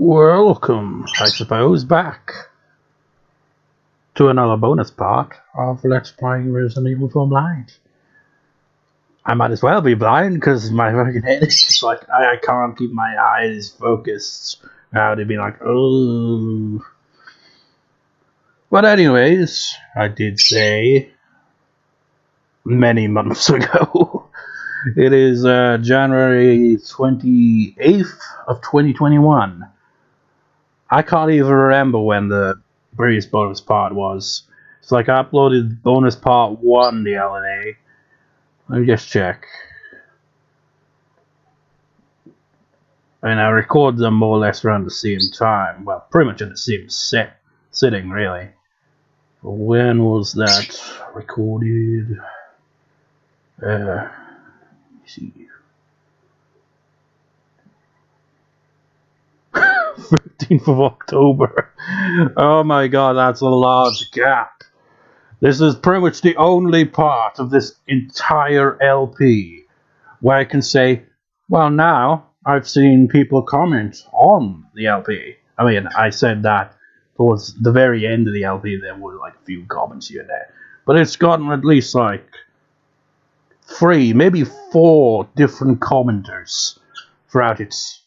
Welcome, I suppose, back to another bonus part of Let's Play Resident Evil 4 Blind. I might as well be blind because my fucking head is just like, I can't keep my eyes focused. Now they'd be like, oh. But anyways, I did say many months ago. It is January 28th of 2021. I can't even remember when the previous bonus part was. It's like I uploaded bonus part 1 the other day. Let me just check. And I record them more or less around the same time. Well, pretty much in the same sitting, really. When was that recorded? Let me see. 15th of October. Oh my god, that's a large gap. This is pretty much the only part of this entire LP where I can say, well, now I've seen people comment on the LP. I mean, I said that towards the very end of the LP, there were like a few comments here and there. But it's gotten at least like 3, maybe 4 different commenters throughout its.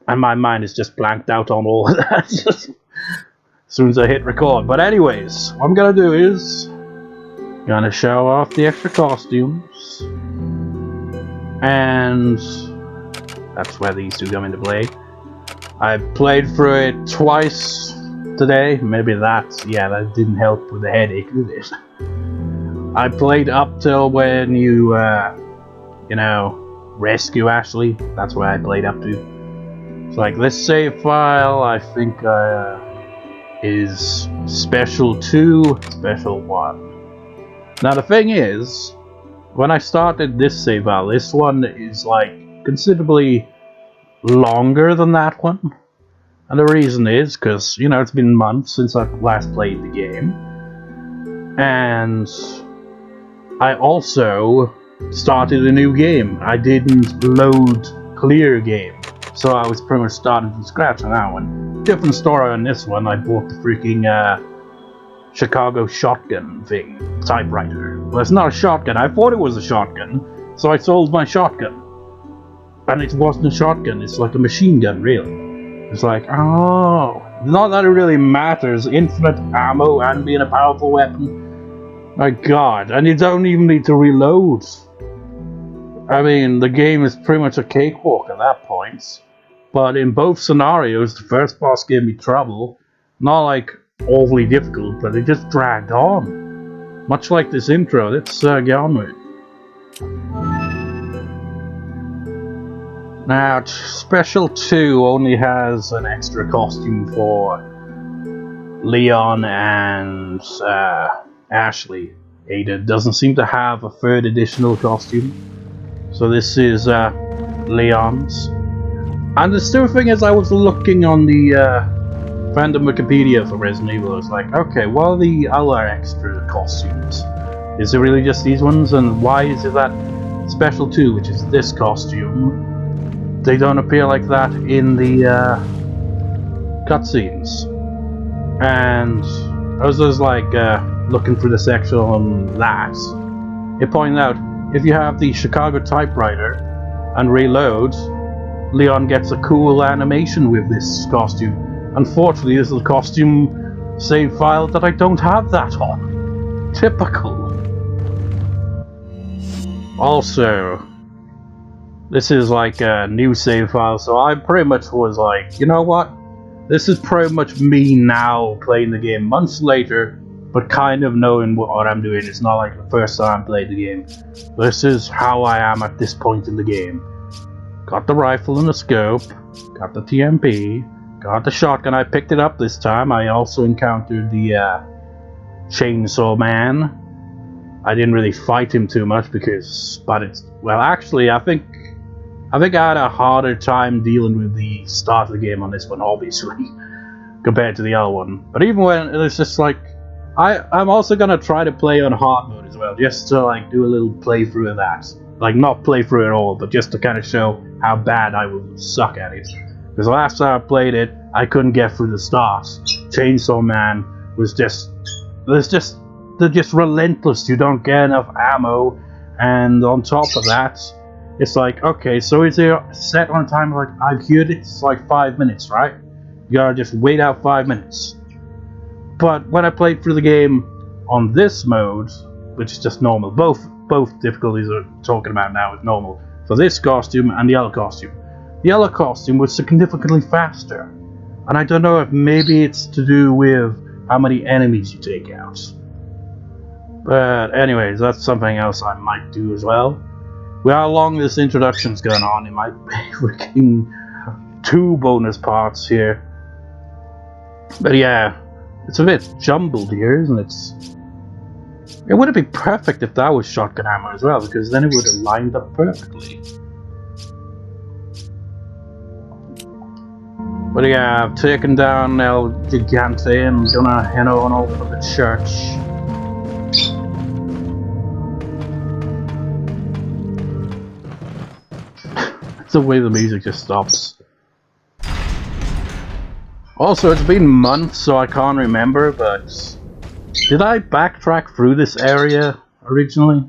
And my mind is just blanked out on all of that as soon as I hit record. But anyways, what I'm gonna do is gonna show off the extra costumes. And that's where these two come into play. I played through it twice today. Maybe that didn't help with the headache, did it? I played up till when you, rescue Ashley. That's where I played up to. It's like this save file, I think, is special 2, special 1. Now the thing is, when I started this save file, this one is like considerably longer than that one. And the reason is because, it's been months since I last played the game. And I also started a new game. I didn't load clear game. So I was pretty much starting from scratch on that one. Different story on this one. I bought the freaking Chicago shotgun thing, typewriter. Well, it's not a shotgun. I thought it was a shotgun, so I sold my shotgun. And it wasn't a shotgun. It's like a machine gun, really. It's like, oh, not that it really matters. Infinite ammo and being a powerful weapon. My God, and you don't even need to reload. I mean, the game is pretty much a cakewalk at that point. But in both scenarios, the first boss gave me trouble. Not like awfully difficult, but it just dragged on. Much like this intro. Let's get on with it. Now, Special 2 only has an extra costume for Leon and Ashley. Ada doesn't seem to have a third additional costume. So this is Leon's. And the stupid thing is, I was looking on the fandom Wikipedia for Resident Evil. I was like, okay, what are the other extra costumes? Is it really just these ones? And why is it that Special 2, which is this costume, they don't appear like that in the cutscenes? And I was just like looking through the section on that. It pointed out, if you have the Chicago typewriter and reload, Leon gets a cool animation with this costume. Unfortunately, this is a costume save file that I don't have that on. Typical. Also, this is like a new save file, so I pretty much was like, you know what? This is pretty much me now playing the game months later, but kind of knowing what I'm doing. It's not like the first time I played the game. This is how I am at this point in the game. Got the rifle and the scope, got the TMP, got the shotgun. I picked it up this time. I also encountered the Chainsaw Man. I didn't really fight him too much actually, I think I had a harder time dealing with the start of the game on this one, obviously, compared to the other one. But even when it's just like, I'm also gonna try to play on hard mode as well, just to like do a little playthrough of that. Like, not play through it all, but just to kind of show how bad I would suck at it. Because the last time I played it, I couldn't get through the start. Chainsaw Man was just... they're just relentless. You don't get enough ammo, and on top of that, it's like, okay, so is it set on time? Like, I've heard it's like 5 minutes, right? You gotta just wait out 5 minutes. But when I played through the game on this mode, which is just normal, both difficulties are talking about now is normal, for this costume and the other costume. The other costume was significantly faster, and I don't know if maybe it's to do with how many enemies you take out. But anyways, that's something else I might do as well. With how long this introduction's going on, it might be freaking 2 bonus parts here. But yeah, it's a bit jumbled here, isn't it? It would be perfect if that was shotgun ammo as well, because then it would have lined up perfectly. But yeah, I've taken down El Gigante and gonna head on over to the church. It's the way the music just stops. Also, it's been months, so I can't remember, but... did I backtrack through this area originally?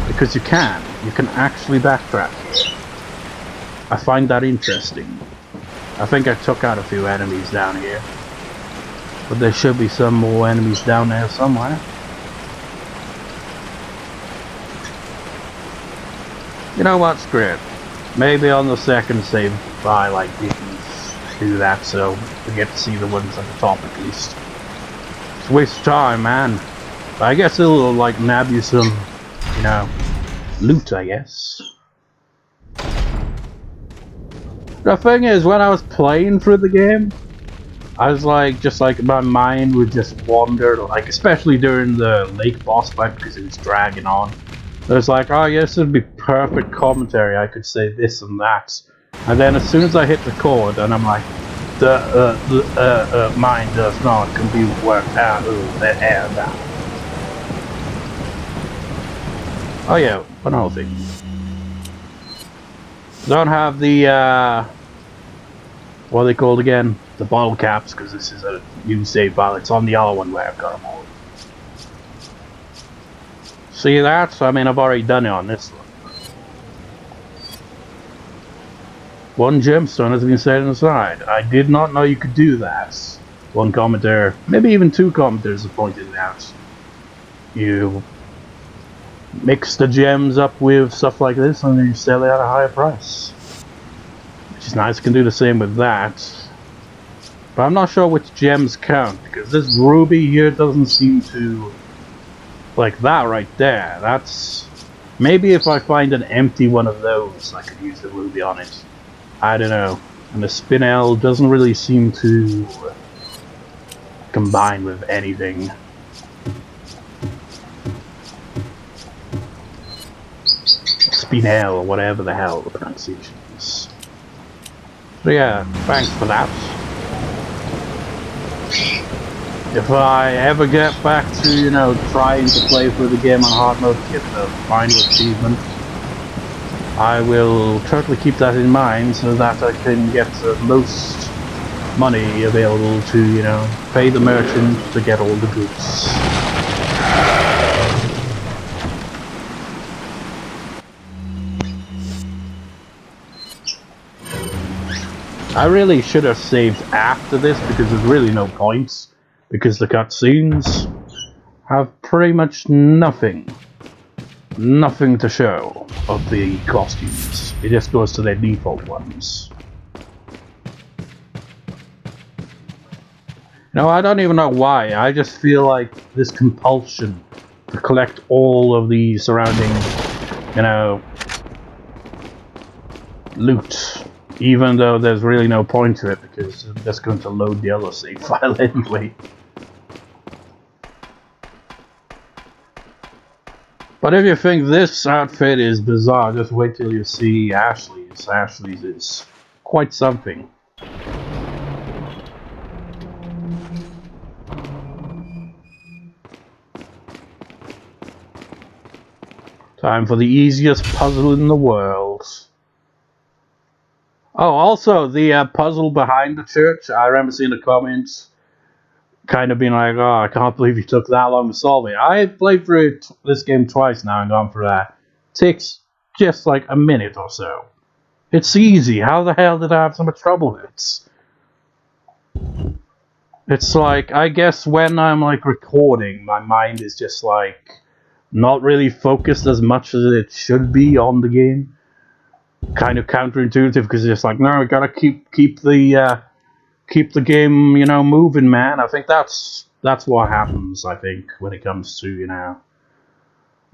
Because you can actually backtrack. I find that interesting. I think I took out a few enemies down here. But there should be some more enemies down there somewhere. You know what, screw it. Maybe on the second save I like didn't do that, so we get to see the ones at the top at least. It's a waste of time, man. But I guess it'll like nab you some, you know, loot, I guess. The thing is, when I was playing through the game, I was like, just like my mind would just wander, like especially during the lake boss fight because it was dragging on. It was like, oh yes, it'd be perfect commentary. I could say this and that, and then as soon as I hit record, and I'm like, the mind does not compute work out. Oh yeah, one other thing. Don't have the what are they called again? The bottle caps, because this is a new save file. It's on the other one where I've got them all. See that? I mean, I've already done it on this one. One gemstone has been set aside. I did not know you could do that. One commenter, maybe even 2 commenters have pointed it out. You mix the gems up with stuff like this and then you sell it at a higher price. Which is nice, you can do the same with that. But I'm not sure which gems count, because this ruby here doesn't seem to... like that right there, that's... maybe if I find an empty one of those, I could use the ruby on it. I don't know. And the spinel doesn't really seem to combine with anything. Spinel, or whatever the hell the pronunciation is. So yeah, thanks for that. If I ever get back to, you know, trying to play through the game on hard mode to get the final achievement, I will totally keep that in mind so that I can get the most money available to, you know, pay the merchant to get all the goods. I really should have saved after this because there's really no point, because the cutscenes have pretty much nothing to show of the costumes. It just goes to their default ones. No, I don't even know why. I just feel like this compulsion to collect all of the surrounding, you know, loot, even though there's really no point to it because I'm just going to load the other save file anyway. But if you think this outfit is bizarre, just wait till you see Ashley's. Ashley's is quite something. Time for the easiest puzzle in the world. Oh, also, the puzzle behind the church, I remember seeing the comments kind of being like, oh, I can't believe you took that long to solve it. I've played through this game twice now and gone through that. It takes just like a minute or so. It's easy. How the hell did I have so much trouble with it? It's like, I guess when I'm like recording, my mind is just like not really focused as much as it should be on the game. Kind of counterintuitive because it's just like, no, we gotta keep the game, you know, moving, man. I think that's what happens. I think when it comes to, you know,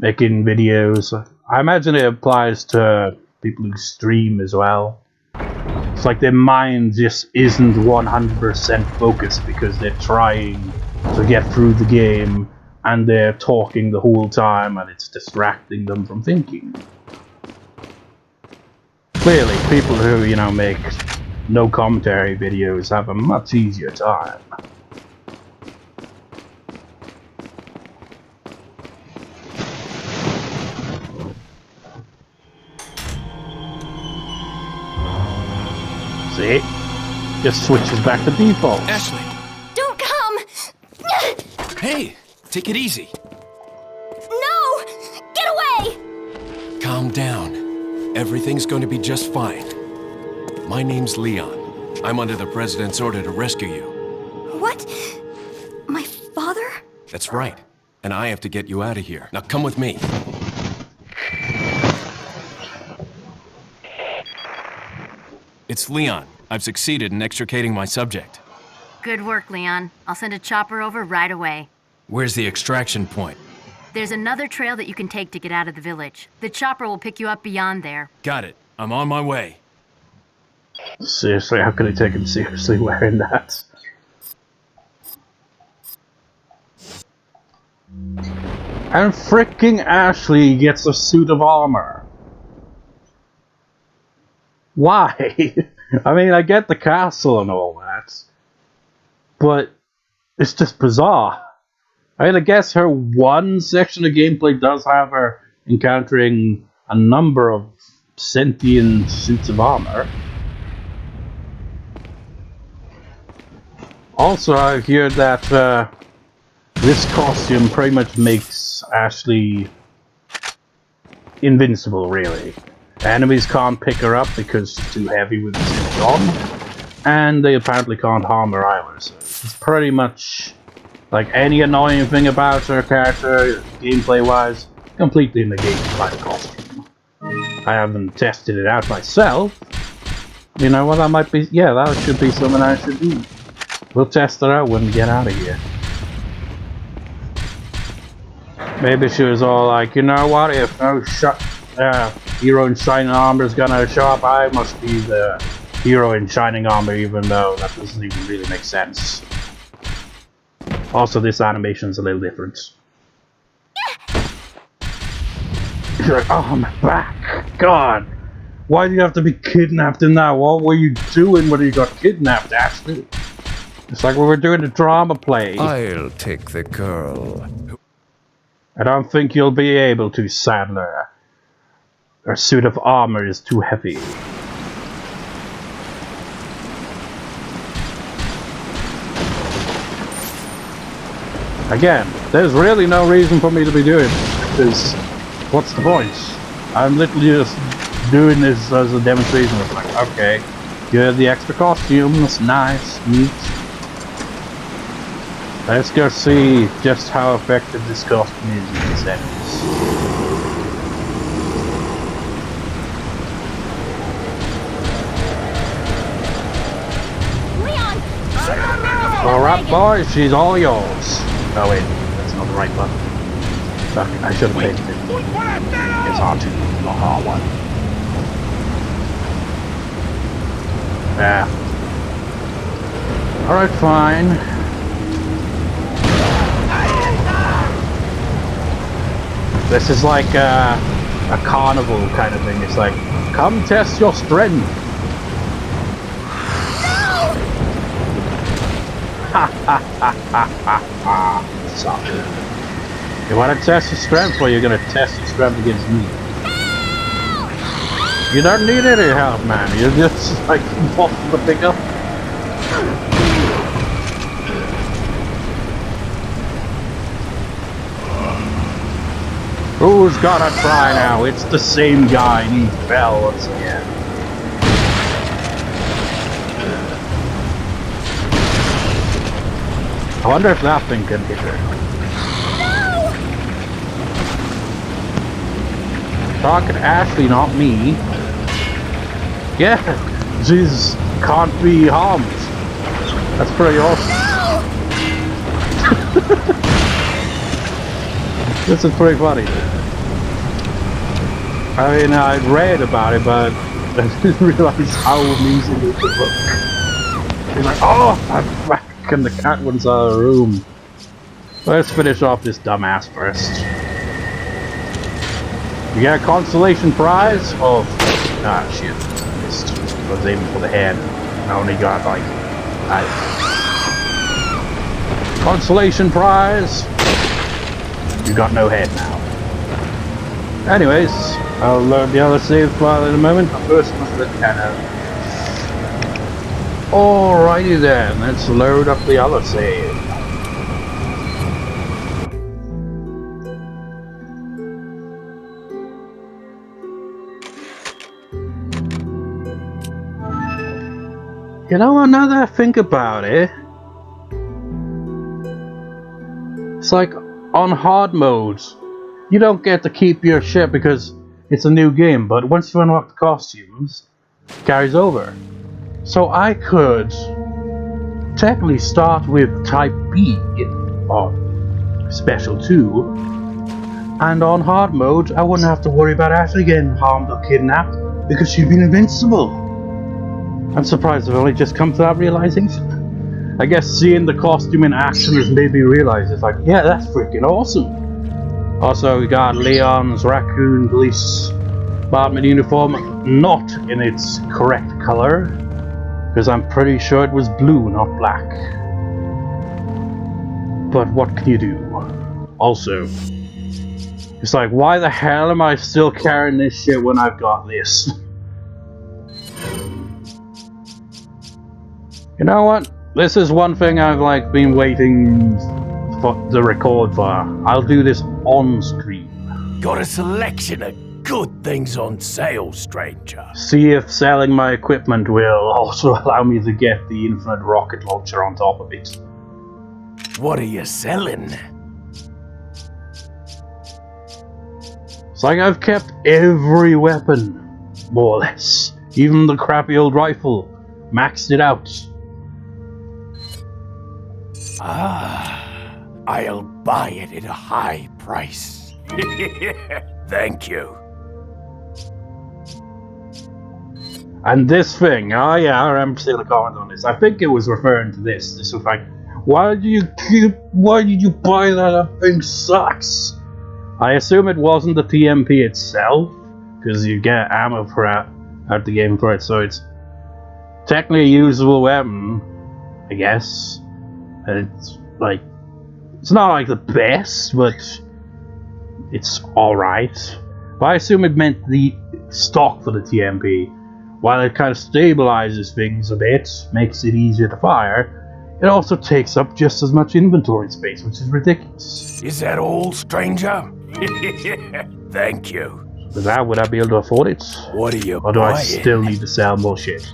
making videos. I imagine it applies to people who stream as well. It's like their mind just isn't 100% focused because they're trying to get through the game and they're talking the whole time and it's distracting them from thinking. Clearly, people who, you know, make no commentary videos have a much easier time. See? Just switches back to default. Ashley! Don't come! Hey! Take it easy. No! Get away! Calm down. Everything's going to be just fine. My name's Leon. I'm under the President's order to rescue you. What? My father? That's right. And I have to get you out of here. Now come with me. It's Leon. I've succeeded in extricating my subject. Good work, Leon. I'll send a chopper over right away. Where's the extraction point? There's another trail that you can take to get out of the village. The chopper will pick you up beyond there. Got it. I'm on my way. Seriously, how can I take him seriously wearing that? And freaking Ashley gets a suit of armor. Why? I mean, I get the castle and all that, but it's just bizarre. I mean, I guess her one section of gameplay does have her encountering a number of sentient suits of armor. Also, I hear that this costume pretty much makes Ashley invincible, really. Enemies can't pick her up because she's too heavy with the suit on, and they apparently can't harm her either, so it's pretty much like any annoying thing about her character, gameplay-wise, completely negated by the costume. I haven't tested it out myself. You know what, that might be, yeah, that should be something I should do. We'll test it out when we get out of here. Maybe she was all like, you know what, if no hero in shining armor is gonna show up, I must be the hero in shining armor, even though that doesn't even really make sense. Also, this animation's a little different. You're like, oh, my back! God! Why do you have to be kidnapped in that? What were you doing when you got kidnapped, Ashley? It's like we were doing a drama play. I'll take the girl. I don't think you'll be able to, Sadler. Her suit of armor is too heavy. Again, there's really no reason for me to be doing this, because what's the point? I'm literally just doing this as a demonstration. It's like, okay, you have the extra costumes, nice, neat. Let's go see just how effective this costume is in this enemies. Leon! Alright, boys, she's all yours. Oh wait, that's not the right button. Fuck, I should have picked it. It's R2, not R1. Yeah. Alright, fine. This is like a carnival kind of thing. It's like, come test your strength. Ha ha ha ha ha ha. Sucker. You want to test your strength, or you're gonna test your strength against me? You don't need any help, man. You're just like impossible to pick up. Who's gonna try now? It's the same guy, and he fell once again. I wonder if that thing can hit her. Talking to Ashley, not me. Yeah, she's can't be harmed. That's pretty awesome. This is pretty funny. I mean, I'd read about it, but I didn't realize how amusing it would look. He's like, oh, I'm back, and the cat one's out of the room. Let's finish off this dumbass first. You get a consolation prize? Oh, shit. Missed. I was aiming for the head. I only got like... Consolation prize! You got no head now. Anyways, I'll load the other save file in a moment. But first, let's let the cat out. Alrighty then, let's load up the other save. You know, now that I think about it, it's like on hard modes, you don't get to keep your shit because it's a new game, but once you unlock the costumes, it carries over. So I could technically start with Type B, or Special 2, and on hard mode, I wouldn't have to worry about Ashley getting harmed or kidnapped because she'd been invincible. I'm surprised I've only just come to that realization. I guess seeing the costume in action has made me realize it's like, yeah, that's freaking awesome. Also, we got Leon's Raccoon police department uniform, not in its correct color, because I'm pretty sure it was blue, not black. But what can you do? Also, it's like, why the hell am I still carrying this shit when I've got this? You know what? This is one thing I've like been waiting for the record for. I'll do this on screen. Got a selection of good things on sale, stranger. See if selling my equipment will also allow me to get the infinite rocket launcher on top of it. What are you selling? It's like I've kept every weapon, more or less. Even the crappy old rifle. Maxed it out. I'll buy it at a high price. Thank you. And this thing, oh yeah, I remember seeing a comment on this. I think it was referring to this. This was like, why did you buy that? That thing sucks. I assume it wasn't the TMP itself, because you get ammo for out the game for it, so it's technically a usable weapon, I guess. It's like, it's not like the best, but it's alright. But I assume it meant the stock for the TMP. While it kind of stabilizes things a bit, makes it easier to fire, it also takes up just as much inventory space, which is ridiculous. Is that all, stranger? Thank you. With that, would I be able to afford it? What are you Or do buying? I still need to sell more shit?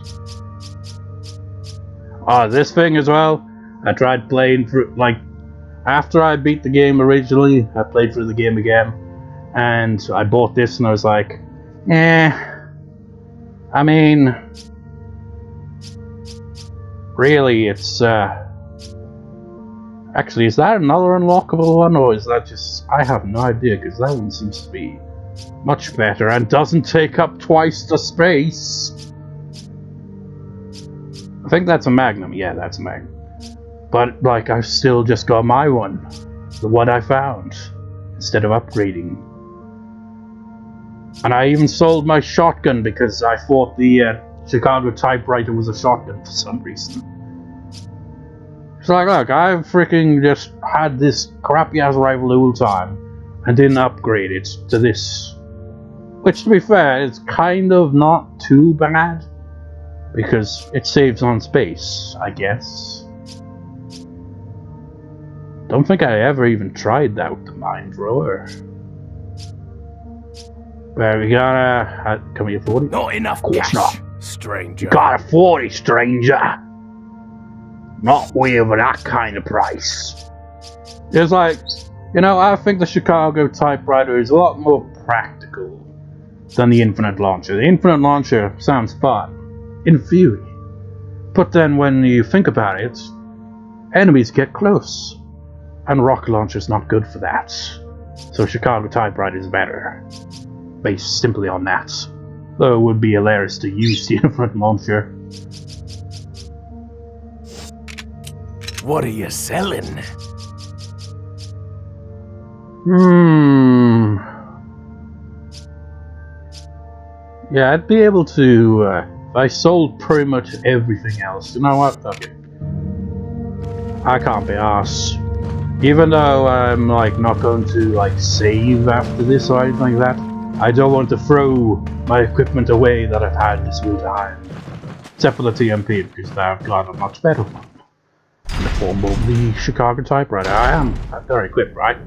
Oh, this thing as well. I tried playing through, like, after I beat the game originally, I played through the game again, and I bought this and I was like, I mean, really, it's, actually, is that another unlockable one, or is that just, I have no idea, because that one seems to be much better and doesn't take up twice the space. I think that's a Magnum, yeah, that's a Magnum. But, like, I've still just got my one. The one I found. Instead of upgrading. And I even sold my shotgun because I thought the Chicago typewriter was a shotgun for some reason. It's like, look, I've freaking just had this crappy ass rifle the whole time. and didn't upgrade it to this. Which, to be fair, is kind of not too bad, because it saves on space, I guess. Don't think I ever even tried that with the mine thrower. But we got can we afford it? Not enough Of course cash, not. stranger. Can't afford it, stranger. Not with that kind of price. It's like, you know, I think the Chicago typewriter is a lot more practical than the infinite launcher. The infinite launcher sounds fun, in theory. But then when you think about it, enemies get close. And rocket launcher's not good for that. So Chicago typewriter is better. Based simply on that. Though it would be hilarious to use the infinite launcher. What are you selling? Yeah, I'd be able to, if I sold pretty much everything else. You know what? Fuck it. I can't be arsed. Even though I'm, like, not going to, like, save after this or anything like that, I don't want to throw my equipment away that I've had this whole time. Except for the TMP, because I've got a much better one. In the form of the Chicago typewriter. I am very equipped, right?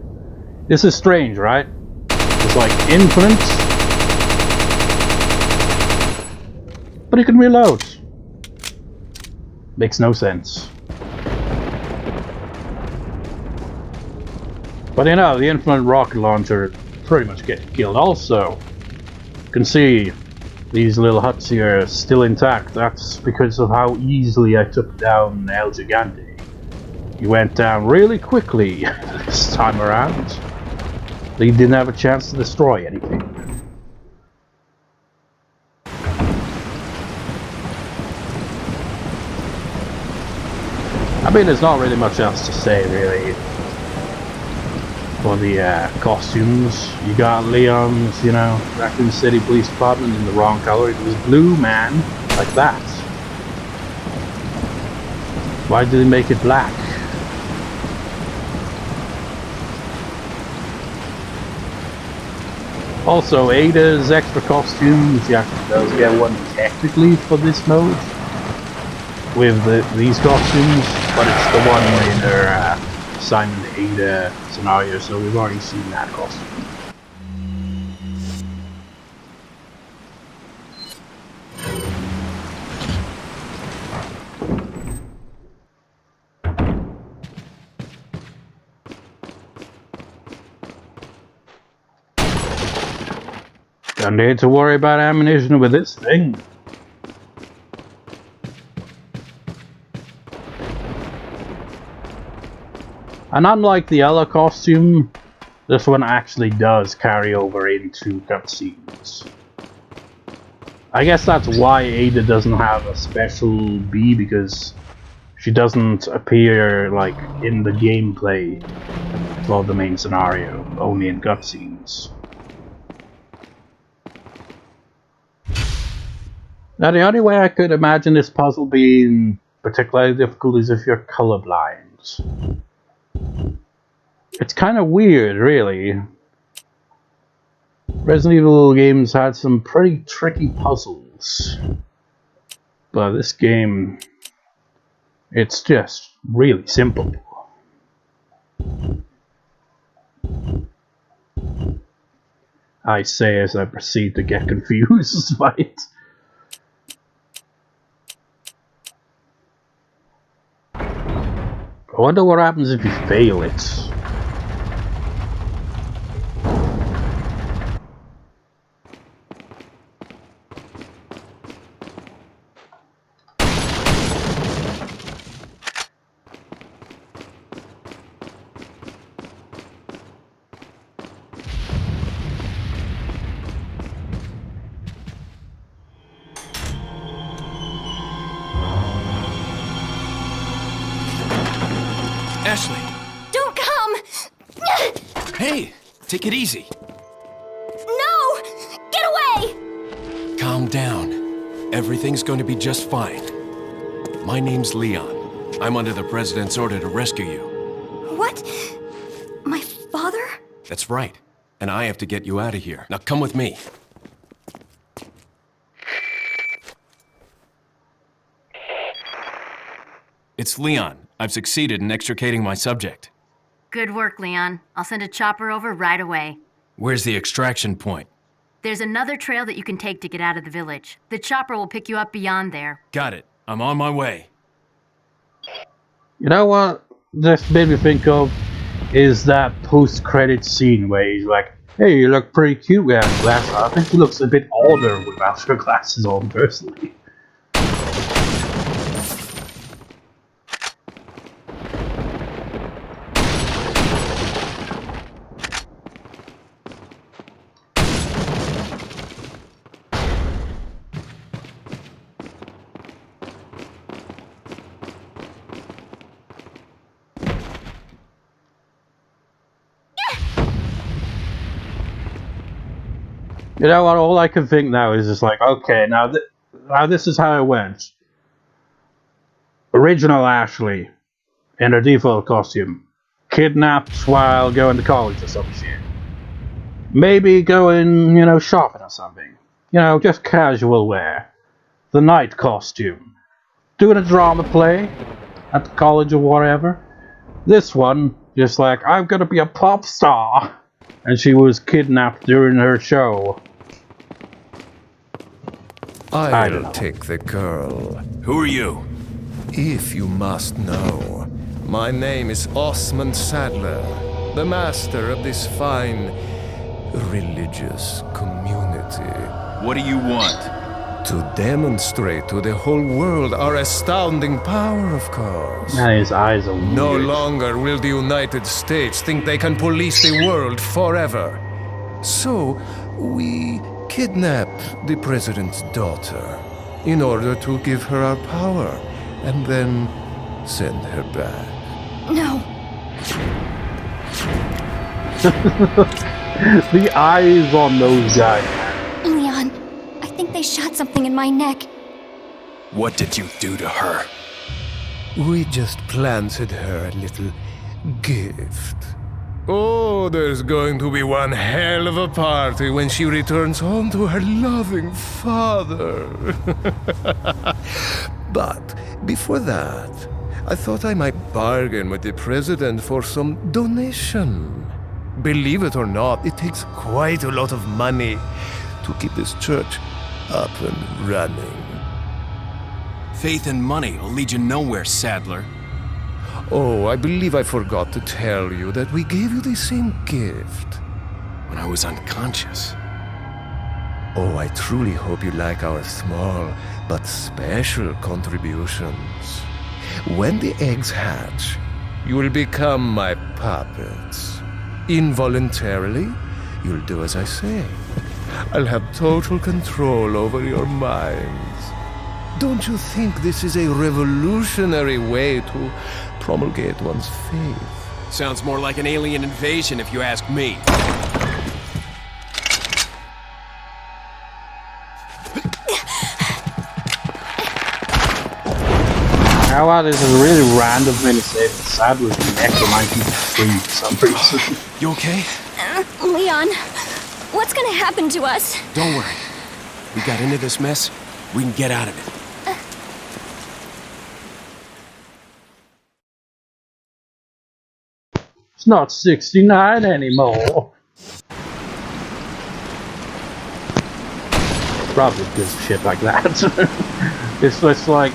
This is strange, right? It's like infinite, but it can reload. Makes no sense. But you know, the infinite rocket launcher pretty much gets killed. Also, you can see these little huts here are still intact. That's because of how easily I took down El Gigante. He went down really quickly this time around. He didn't have a chance to destroy anything. I mean, there's not really much else to say, really. For the costumes, you got Leon's, you know, Raccoon City Police Department in the wrong color. It was blue, man, like that. Why did they make it black? Also, Ada's extra costumes, you actually does get one technically for this mode with these costumes, but it's the one in their Simon Ada scenario, so we've already seen that costume. Don't need to worry about ammunition with this thing. And unlike the other costume, this one actually does carry over into cutscenes. I guess that's why Ada doesn't have a special B, because she doesn't appear like in the gameplay for the main scenario, only in cutscenes. Now, the only way I could imagine this puzzle being particularly difficult is if you're colorblind. It's kind of weird, really. Resident Evil games had some pretty tricky puzzles. But this game, it's just really simple. I say as I proceed to get confused by it. I wonder what happens if you fail it. Ashley! Don't come! Hey! Take it easy. No! Get away! Calm down. Everything's going to be just fine. My name's Leon. I'm under the President's order to rescue you. What? My father? That's right. and I have to get you out of here. Now come with me. It's Leon. I've succeeded in extricating my subject. Good work, Leon. I'll send a chopper over right away. Where's the extraction point? There's another trail that you can take to get out of the village. The chopper will pick you up beyond there. Got it. I'm on my way. You know what this made me think of is that post-credit scene where he's like, "Hey, you look pretty cute without glasses." I think he looks a bit older without her glasses on, personally. You know what? All I can think now is just like, okay, now this is how it went. Original Ashley, in her default costume, kidnapped while going to college or some shit. Maybe going, shopping or something. Just casual wear. The night costume. Doing a drama play at the college or whatever. This one, just like, I'm gonna be a pop star. And she was kidnapped during her show. I don't know. I'll take the girl. Who are you? If you must know, my name is Osmond Sadler, the master of this fine religious community. What do you want? To demonstrate to the whole world our astounding power, of course. Man, his eyes are weird. No longer will the United States think they can police the world forever. So, we kidnapped the president's daughter in order to give her our power and then send her back. No. The eyes on those guys. Leon, I think they shot something in my neck. What did you do to her? We just planted her a little gift. Oh, there's going to be one hell of a party when she returns home to her loving father. But before that, I thought I might bargain with the president for some donation. Believe it or not, it takes quite a lot of money to keep this church up and running. Faith and money will lead you nowhere, Sadler. Oh, I believe I forgot to tell you that we gave you the same gift. When I was unconscious. Oh, I truly hope you like our small but special contributions. When the eggs hatch, you will become my puppets. Involuntarily, you'll do as I say. I'll have total control over your minds. Don't you think this is a revolutionary way to promulgate one's faith? Sounds more like an alien invasion if you ask me. How about this is a really random thing to say that Sadler's necromancy for some reason. You okay? Leon, what's gonna happen to us? Don't worry. We got into this mess. We can get out of it. It's not 69 anymore. Probably just shit like that. It's just like,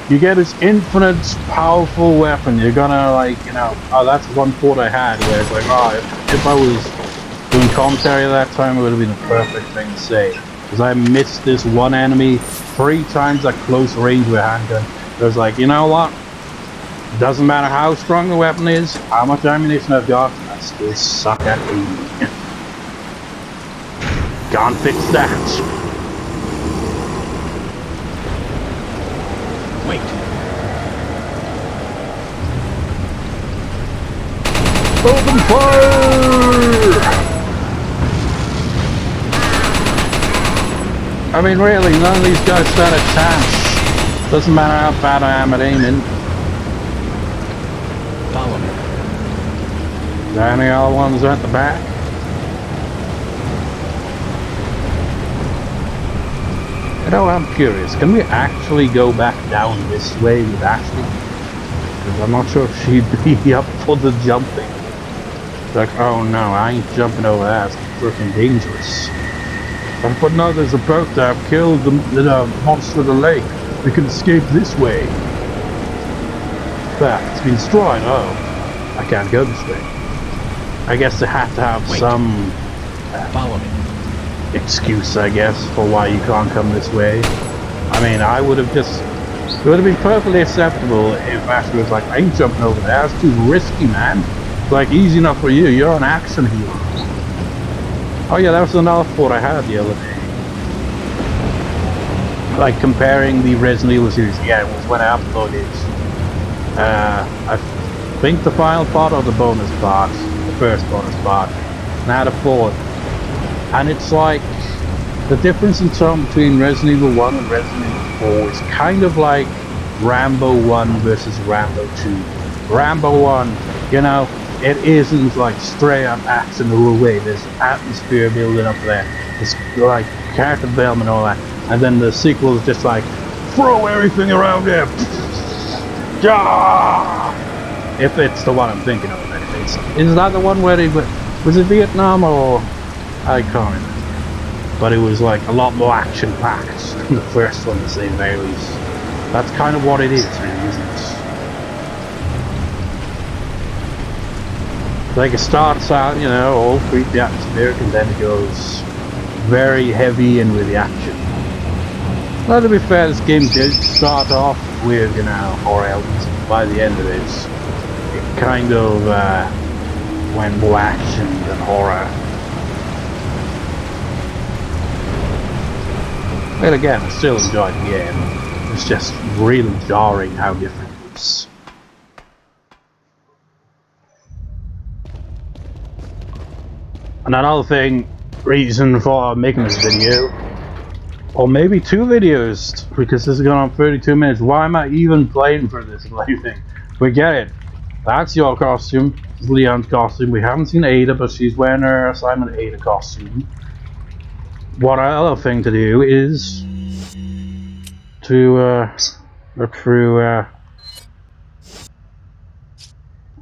you get this infinite powerful weapon, you're gonna oh, that's one thought I had where it's like, oh, if I was doing commentary at that time, it would have been the perfect thing to say. Because I missed this one enemy 3 times at close range with a handgun. It was like, you know what? Doesn't matter how strong the weapon is, how much ammunition I've got, I still suck at aiming. Can't fix that. Wait. Open fire! I mean, really, none of these guys stand a chance. Doesn't matter how bad I am at aiming. Follow me. Is there any other ones at the back? You know, I'm curious, can we actually go back down this way with Ashley? Because I'm not sure if she'd be up for the jumping. Like, oh no, I ain't jumping over that, it's freaking dangerous. But no, there's a boat that killed the monster of the lake. We can escape this way. But it's been destroyed. Oh, I can't go this way. I guess they have to have some Follow me. excuse, I guess, for why you can't come this way. I mean, I would have just... It would have been perfectly acceptable if Ashley was like, I ain't jumping over there, that's too risky, man. It's like, easy enough for you, you're an action hero. Oh yeah, that was another thought I had the other day. Like, comparing the Resident Evil series, yeah, it was when I uploaded, I think the final part or the bonus part, the first bonus part, and I had a thought. And it's like, the difference in tone between Resident Evil 1 and Resident Evil 4 is kind of like Rambo 1 versus Rambo 2. Rambo 1, you know, it isn't like straight up action the whole way. There's atmosphere building up there. It's like character development and all that. And then the sequel is just like, throw everything around there. If it's the one I'm thinking of, that is. Is that the one where was it Vietnam or I can't remember. But it was like a lot more action packed than the first one, to say the very least. That's kind of what it is, really, isn't it? Like, it starts out, you know, all creepy atmospheric, and then it goes very heavy and with the action. Well, to be fair, this game did start off with, you know, horror elements. By the end of it, it kind of went more action than horror. But again, I still enjoyed the game. It's just really jarring how different it is. And another thing, reason for making this video, or maybe two videos, because this is going on 32 minutes. Why am I even playing for this bloody thing? We get it. That's your costume. This is Leon's costume. We haven't seen Ada, but she's wearing her Simon Ada costume. What other thing to do is to look through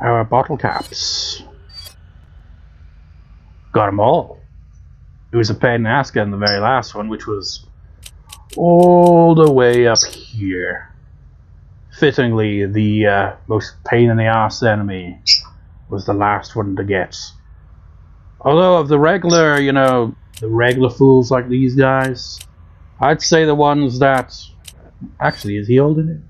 our bottle caps. Got them all. It was a pain in the ass getting the very last one, which was all the way up here. Fittingly, the most pain in the ass enemy was the last one to get. Although of the regular, you know, the regular fools like these guys, I'd say the ones that... Actually, is he holding it?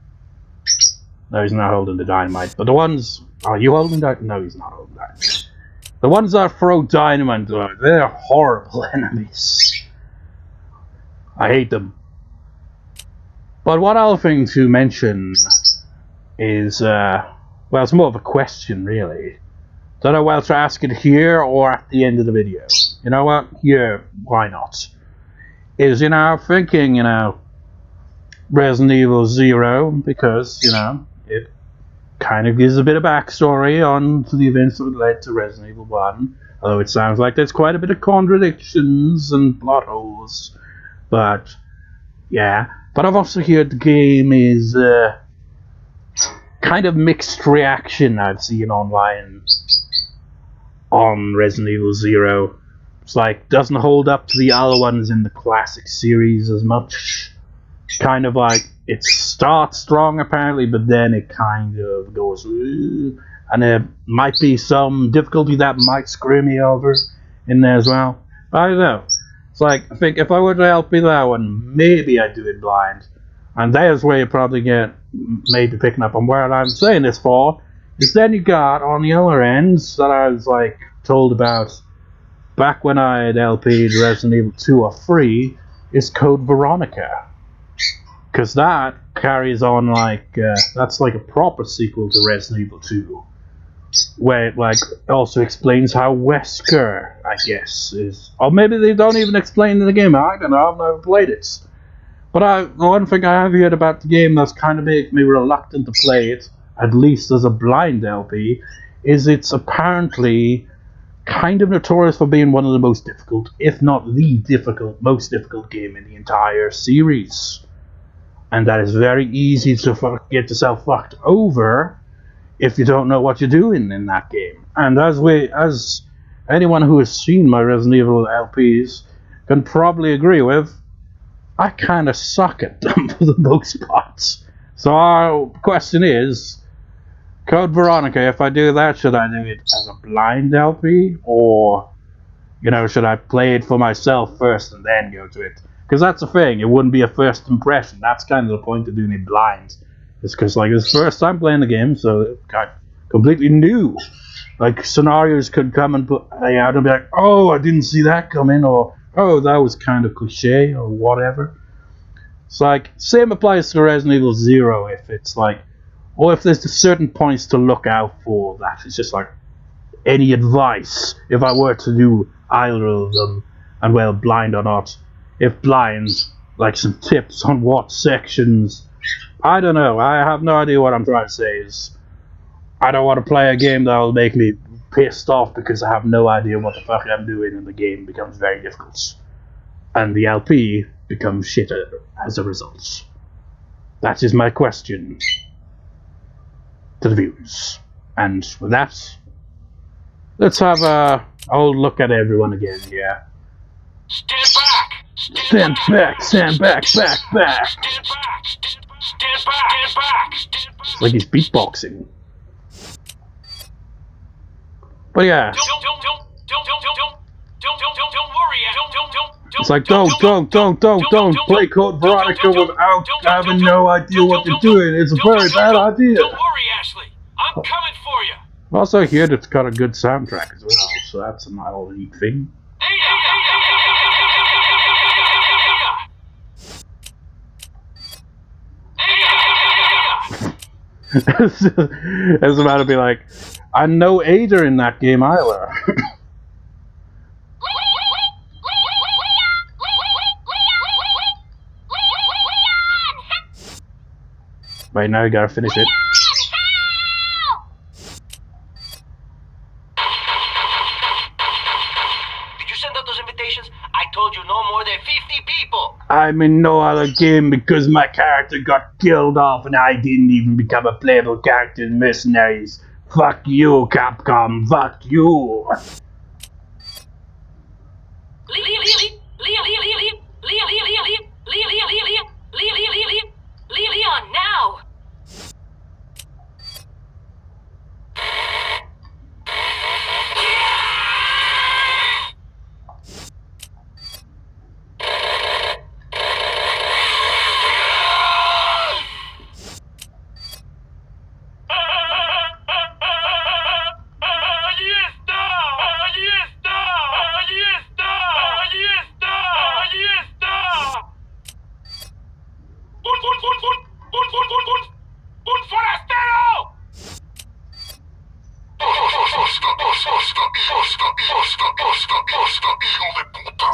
No, he's not holding the dynamite. But the ones... Are you holding that? No, he's not holding that. The ones that throw dynamite, they're horrible enemies. I hate them. But one other thing to mention is, well, it's more of a question, really. Don't know whether to ask it here or at the end of the video. You know what? Here, why not? Is, you know, I'm thinking, you know, Resident Evil 0, because, you know, it kind of gives a bit of backstory on to the events that led to Resident Evil 1. Although it sounds like there's quite a bit of contradictions and plot holes. But, yeah. But I've also heard the game is kind of mixed reaction I've seen online on Resident Evil 0. It's like, doesn't hold up to the other ones in the classic series as much. Kind of like, it starts strong apparently, but then it kind of goes, and there might be some difficulty that might screw me over in there as well. But I don't know. It's like, I think if I were to help me that one, maybe I'd do it blind. And there's where you probably get maybe picking up on where I'm saying this for, is then you got on the other ends that I was like told about back when I had LP'd Resident Evil 2 or 3, is Code Veronica. Because that carries on like, that's like a proper sequel to Resident Evil 2. Where it like also explains how Wesker, I guess, is... Or maybe they don't even explain in the game, I don't know, I've never played it. But one thing I have heard about the game that's kind of makes me reluctant to play it, at least as a blind LP, is it's apparently kind of notorious for being one of the most difficult, if not the most difficult game in the entire series. And that is very easy to get yourself fucked over if you don't know what you're doing in that game. And as anyone who has seen my Resident Evil LPs can probably agree with, I kind of suck at them for the most part. So our question is, Code Veronica, if I do that, should I do it as a blind LP? Or, should I play it for myself first and then go to it? Because that's the thing, it wouldn't be a first impression. That's kind of the point of doing it blind. It's because, it's the first time playing the game, so it's kind of completely new. Scenarios could come and put out and be like, oh, I didn't see that coming, or, oh, that was kind of cliche, or whatever. It's same applies to Resident Evil 0, if it's or if there's certain points to look out for that. It's just any advice, if I were to do either of them, and well, blind or not. If blind, some tips on what sections. I don't know, I have no idea what I'm trying to say. I don't want to play a game that will make me pissed off because I have no idea what the fuck I'm doing, and the game becomes very difficult. And the LP becomes shitter as a result. That is my question to the viewers. And with that, let's have a old look at everyone again here. Stand back! Stand back, stand back, back, back. Stand back! Stand back! Stand back! It's like he's beatboxing. But yeah. Don't worry. It's don't play Code Veronica without having no idea what you're doing. It's a very bad idea. Don't worry, Ashley. I'm coming for you. Also, here it's got a good soundtrack as well, so that's a mild neat thing. It's about to be like, I know Ada in that game either. Right now, you gotta finish it. Did you send out those invitations? I told you no more than 50 people. I'm in no other game because my character got killed off and I didn't even become a playable character in Mercenaries. Fuck you, Capcom. Fuck you. Leon, now!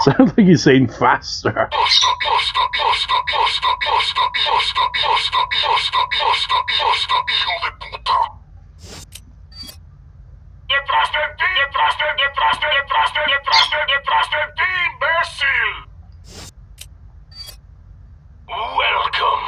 Sounds like he's saying faster. Detrás de ti, imbécil. Welcome.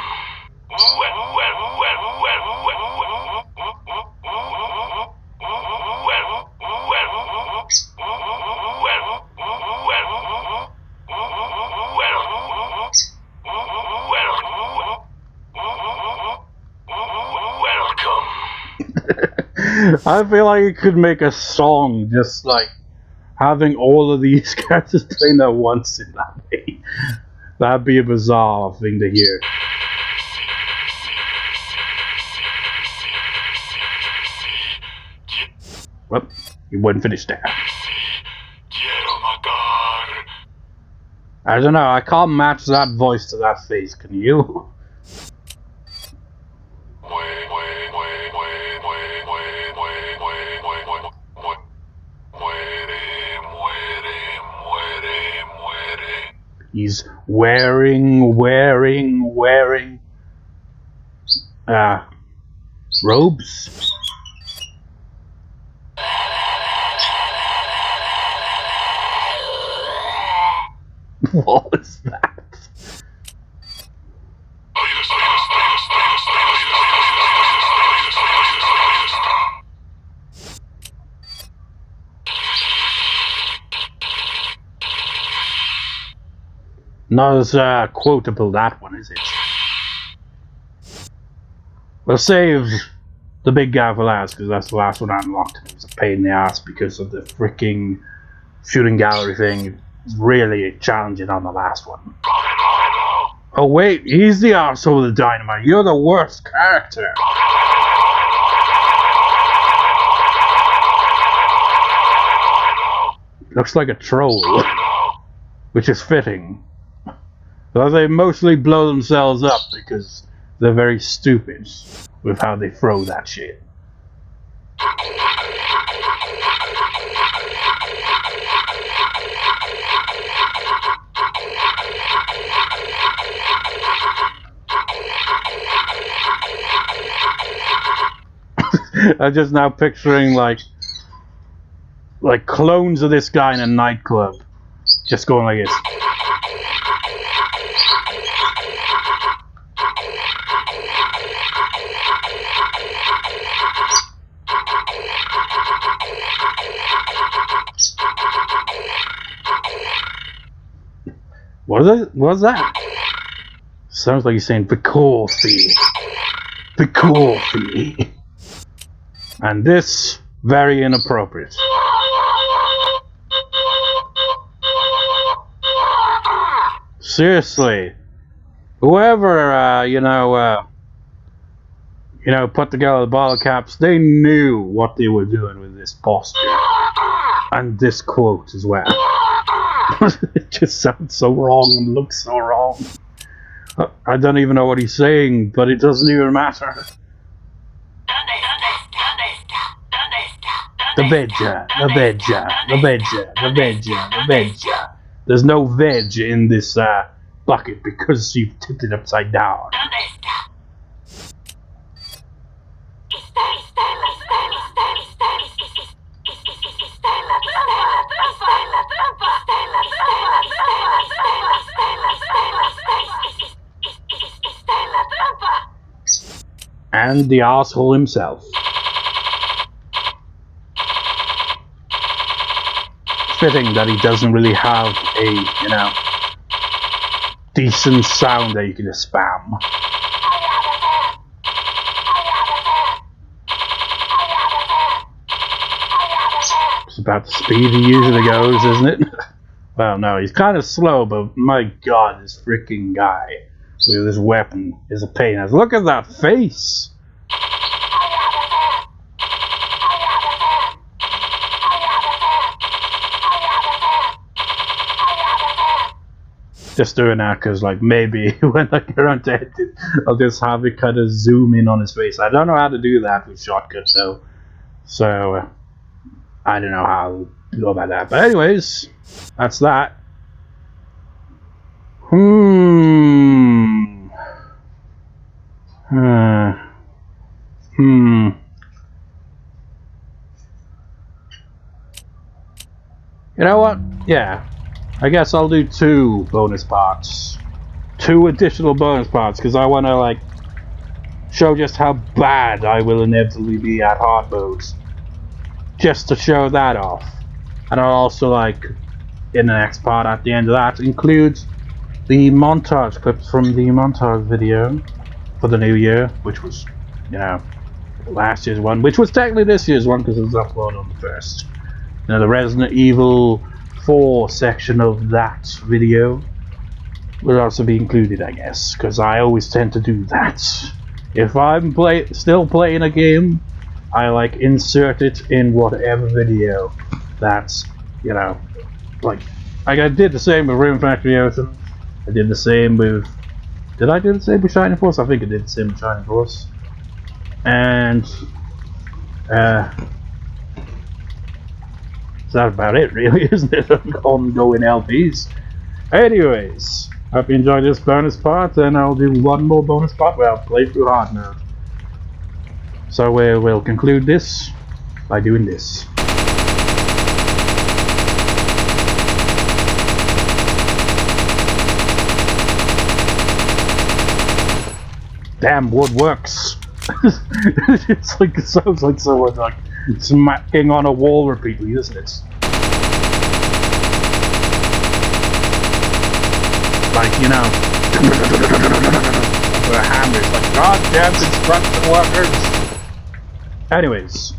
I feel like you could make a song just having all of these characters playing at once in that way. That'd be a bizarre thing to hear. Well, you wouldn't finish there. I don't know, I can't match that voice to that face, can you? He's wearing robes. What is that? Not as quotable, that one, is it? We'll save the big guy for last, because that's the last one I unlocked. It was a pain in the ass because of the freaking shooting gallery thing. It's really challenging on the last one. Oh wait, he's the arsehole with the dynamite. You're the worst character. Looks like a troll, which is fitting. Though they mostly blow themselves up because they're very stupid with how they throw that shit. I'm just now picturing like clones of this guy in a nightclub, just going like this. What was that? Sounds like he's saying the coffee. The coffee. And this, very inappropriate. Seriously. Whoever, put together the bottle caps, they knew what they were doing with this posture. And this quote as well. It just sounds so wrong and looks so wrong. I don't even know what he's saying, but it doesn't even matter. The veggia, the veggia, the veggia, the veggia, the veggia. There's no veg in this bucket because you've tipped it upside down. And the asshole himself. Fitting that he doesn't really have a, decent sound that you can just spam. It's about the speed he usually goes, isn't it? Well, no, he's kind of slow, but my god, this freaking guy with this weapon is a pain. Look at that face! Just doing that because, maybe when I get around to edit, I'll just have it kind of zoom in on his face. I don't know how to do that with shortcuts, though. So, I don't know how to go about that. But anyways, that's that. You know what? Yeah. I guess I'll do 2 bonus parts. 2 additional bonus parts, because I want to, show just how bad I will inevitably be at hard modes. Just to show that off. And I'll also, in the next part at the end of that, include the montage clips from the montage video for the new year, which was, last year's one, which was technically this year's one, because it was uploaded on the 1st. The Resident Evil 4 section of that video will also be included, I guess, because I always tend to do that. If I'm still playing a game, I insert it in whatever video that's, I did the same with Room Factory Ocean. I did the same with, did I do the same with Shining Force? I think I did the same with Shining Force. And that's about it, really, isn't it? Ongoing LPs. Anyways, hope you enjoyed this bonus part, and I'll do one more bonus part where I'll play through hard mode. So we'll conclude this by doing this. Damn, wood works. It's like, it sounds like someone like smacking on a wall repeatedly, doesn't it? Like, you know, with a hammer. It's like, goddamn construction workers. Anyways,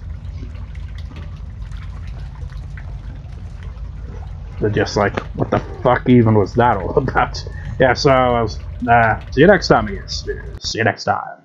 they're just like, what the fuck even was that all about? Yeah, so I was, see you next time, I guess. See you next time.